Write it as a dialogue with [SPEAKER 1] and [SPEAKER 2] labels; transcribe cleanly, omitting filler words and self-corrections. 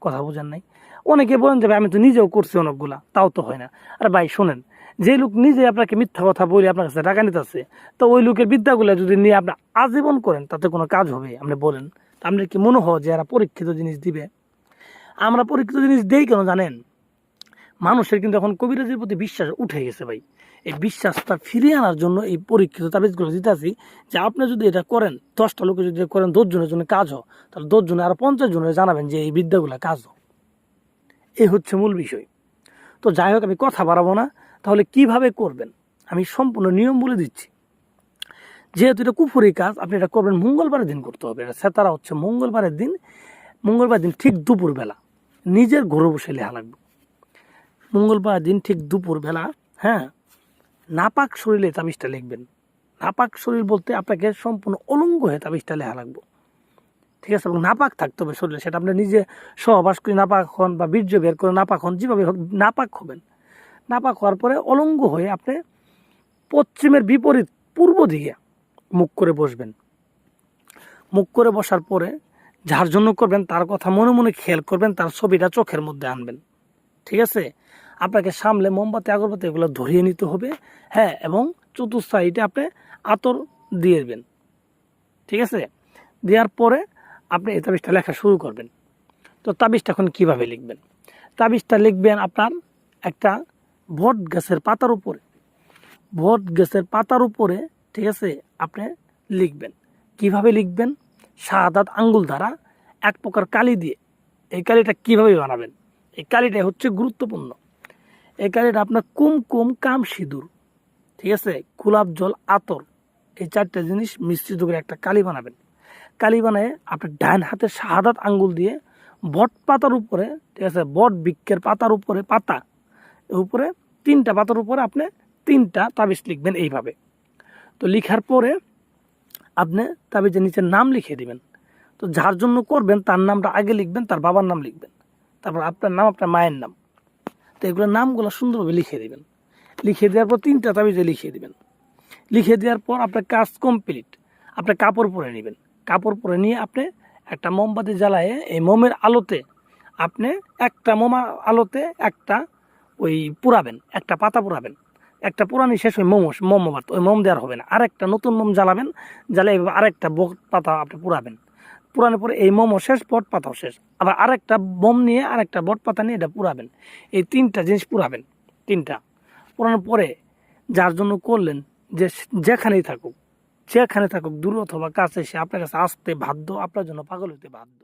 [SPEAKER 1] কথা বোঝেন নাই। অনেকে বলেন যে ভাই আমি তো নিজেও করছি অনেকগুলা, তাও তো হয় না। আরে ভাই শোনেন, যে লোক নিজে আপনাকে মিথ্যা কথা বলে আপনার কাছে টাকা নিতেছে, তো ওই লোকের বিদ্যাগুলো যদি নিয়ে আপনি আজীবন করেন তাতে কোনো কাজ হবে? আপনি বলেন, আপনার কি মনে হয় যে এরা পরীক্ষিত জিনিস দিবে? আমরা পরীক্ষিত জিনিস দেই কেন জানেন? মানুষের কিন্তু এখন কবিরাজের প্রতি বিশ্বাস উঠে গেছে ভাই। এই বিশ্বাসটা ফিরিয়ে আনার জন্য এই পরীক্ষিত তাবিজগুলো দিতেছি, যে আপনি যদি এটা করেন, 10টা লোকে যদি করেন, 10 জনের জন্য কাজ হয়, তাহলে 10 জনে আর 50 জনের জানাবেন যে এই বিদ্যাগুলো কাজ হয়। এই হচ্ছে মূল বিষয়। তো যাই হোক, আমি কথা বাড়াবো না। তাহলে কিভাবে করবেন আমি সম্পূর্ণ নিয়ম বলে দিচ্ছি। যেহেতু এটা কুফুরি কাজ, আপনি এটা করবেন মঙ্গলবারের দিন করতে হবে। এটা সেতারা হচ্ছে মঙ্গলবারের দিন। মঙ্গলবার দিন ঠিক দুপুরবেলা নিজের ঘরে বসে লেখা লাগবে। মঙ্গলবার দিন ঠিক দুপুরবেলা, হ্যাঁ, নাপাক শরীরে তাবিজটা লিখবেন। নাপাক শরীর বলতে আপনাকে সম্পূর্ণ অলঙ্গ হয়ে তাবিজটা লেখা লাগবে, ঠিক আছে? এবং নাপাক থাকতে হবে শরীরে। সেটা আপনি নিজে সহবাস করে নাপাক হন বা বীর্য বের করে নাপাক হন, যেভাবে হোক নাপাক হবেন। নাপাক হওয়ার পরে অলঙ্গ হয়ে আপনি পশ্চিমের বিপরীত পূর্ব দিকে মুখ করে বসবেন। মুখ করে বসার পরে যার জন্য করবেন তার কথা মনে মনে খেয়াল করবেন, তার ছবিটা চোখের মধ্যে আনবেন, ঠিক আছে? আপনাকে সামলে মোমবাতি আগরবাতি এগুলো ধরিয়ে নিতে হবে, হ্যাঁ। এবং চতুর্থ সাইডে আপনি আতর দিয়ে দেবেন, ঠিক আছে? দেওয়ার পরে আপনি এই তাবিজটা লেখা শুরু করবেন। তো তাবিজটা এখন কীভাবে লিখবেন? তাবিজটা লিখবেন আপনার একটা বট গাছের পাতার উপরে। বট গাছের পাতার উপরে, ঠিক আছে? আপনি লিখবেন। কিভাবে লিখবেন? শাহাদাত আঙ্গুল দ্বারা এক প্রকার কালি দিয়ে। এই কালিটা কীভাবে বানাবেন? এই কালিটা হচ্ছে গুরুত্বপূর্ণ। এই কালিটা আপনার কুমকুম কাম সিঁদুর, ঠিক আছে, গোলাপ জল, আতর, এই 4টা জিনিস মিশ্রিত করে একটা কালি বানাবেন। কালি বানায় আপনার ডান হাতের শাহাদাত আঙ্গুল দিয়ে বট পাতার উপরে, ঠিক আছে, বট বৃক্ষের পাতার উপরে, পাতা উপরে 3টা পাতার উপরে আপনি 3টা তাবিজ লিখবেন এইভাবে। তো লিখার পরে আপনি তাবিজের নিচে নাম লিখে দিবেন। তো যার জন্য করবেন তার নামটা আগে লিখবেন, তার বাবার নাম লিখবেন, তারপর আপনার নাম, আপনার মায়ের নাম। তো এগুলো নামগুলো সুন্দরভাবে লিখে দিবেন। লিখে দেওয়ার পর 3টা তাবিজে লিখিয়ে দিবেন। লিখে দেওয়ার পর আপনার কাজ কমপ্লিট। আপনি কাপড় পরে নেবেন। কাপড় পরে নিয়ে আপনি একটা মোমবাতি জ্বালায়ে এই মোমের আলোতে আপনি একটা আলোতে একটা ওই পুরাবেন, একটা পাতা পুরাবেন। একটা পুরানি শেষ ওই মোমবাত, ওই মোম দেওয়ার হবে না, আরেকটা নতুন মোম জ্বালাবেন। জ্বালিয়ে এইভাবে আরেকটা বট পাতা আপনি পুরাবেন। পুরানোর পরে এই মোমও শেষ, বট পাতাও শেষ। আবার আরেকটা মোম নিয়ে আরেকটা বট পাতা নিয়ে এটা পুরাবেন। এই 3টা জিনিস পুরাবেন। 3টা পুরানোর পরে যার জন্য করলেন, যে যেখানেই থাকুক দূর অথবা কাছে, সে আপনার কাছে আসতে বাধ্য, আপনার জন্য পাগল হইতে বাধ্য।